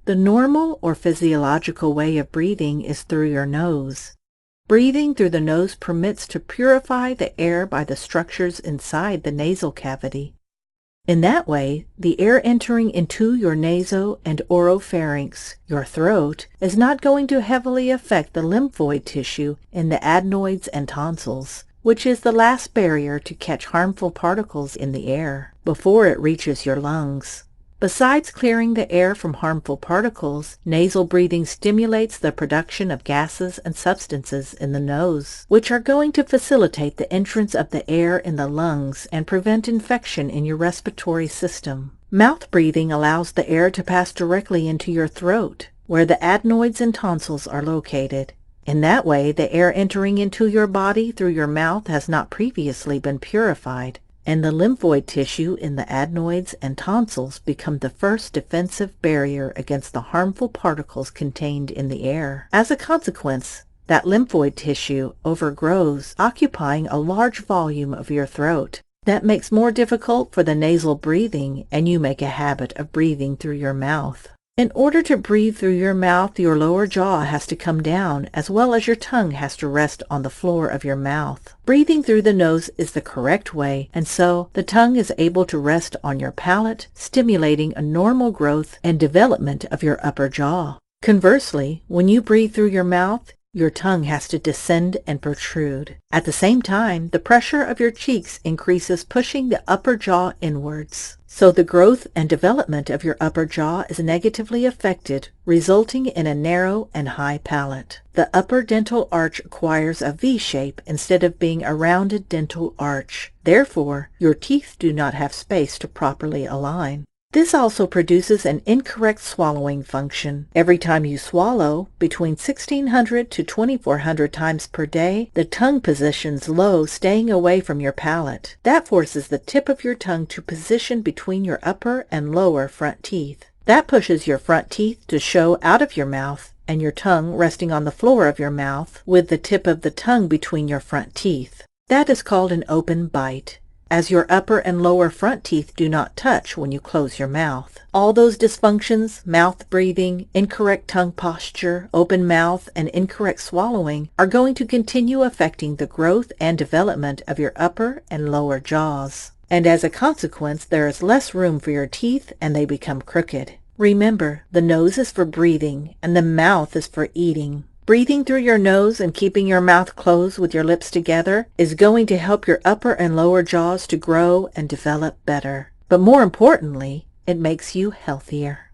The normal or physiological way of breathing is through your nose. Breathing through the nose permits to purify the air by the structures inside the nasal cavity. In that way, the air entering into your naso- and oropharynx, your throat, is not going to heavily affect the lymphoid tissue in the adenoids and tonsils, which is the last barrier to catch harmful particles in the air before it reaches your lungs. Besides clearing the air from harmful particles, nasal breathing stimulates the production of gases and substances in the nose, which are going to facilitate the entrance of the air in the lungs and prevent infection in your respiratory system. Mouth breathing allows the air to pass directly into your throat, where the adenoids and tonsils are located. In that way, the air entering into your body through your mouth has not previously been purified, and the lymphoid tissue in the adenoids and tonsils become the first defensive barrier against the harmful particles contained in the air. As a consequence, that lymphoid tissue overgrows, occupying a large volume of your throat. That makes more difficult for the nasal breathing, and you make a habit of breathing through your mouth. In order to breathe through your mouth, your lower jaw has to come down, as well as your tongue has to rest on the floor of your mouth. Breathing through the nose is the correct way, and so the tongue is able to rest on your palate, stimulating a normal growth and development of your upper jaw. Conversely, when you breathe through your mouth, your tongue has to descend and protrude. At the same time, the pressure of your cheeks increases, pushing the upper jaw inwards. So the growth and development of your upper jaw is negatively affected, resulting in a narrow and high palate. The upper dental arch acquires a V shape instead of being a rounded dental arch. Therefore, your teeth do not have space to properly align. This also produces an incorrect swallowing function. Every time you swallow, between 1,600 to 2,400 times per day, the tongue positions low, staying away from your palate. That forces the tip of your tongue to position between your upper and lower front teeth. That pushes your front teeth to show out of your mouth, and your tongue resting on the floor of your mouth, with the tip of the tongue between your front teeth. That is called an open bite, as your upper and lower front teeth do not touch when you close your mouth. All those dysfunctions, mouth breathing, incorrect tongue posture, open mouth, and incorrect swallowing, are going to continue affecting the growth and development of your upper and lower jaws. And as a consequence, there is less room for your teeth and they become crooked. Remember, the nose is for breathing and the mouth is for eating. Breathing through your nose and keeping your mouth closed with your lips together is going to help your upper and lower jaws to grow and develop better. But more importantly, it makes you healthier.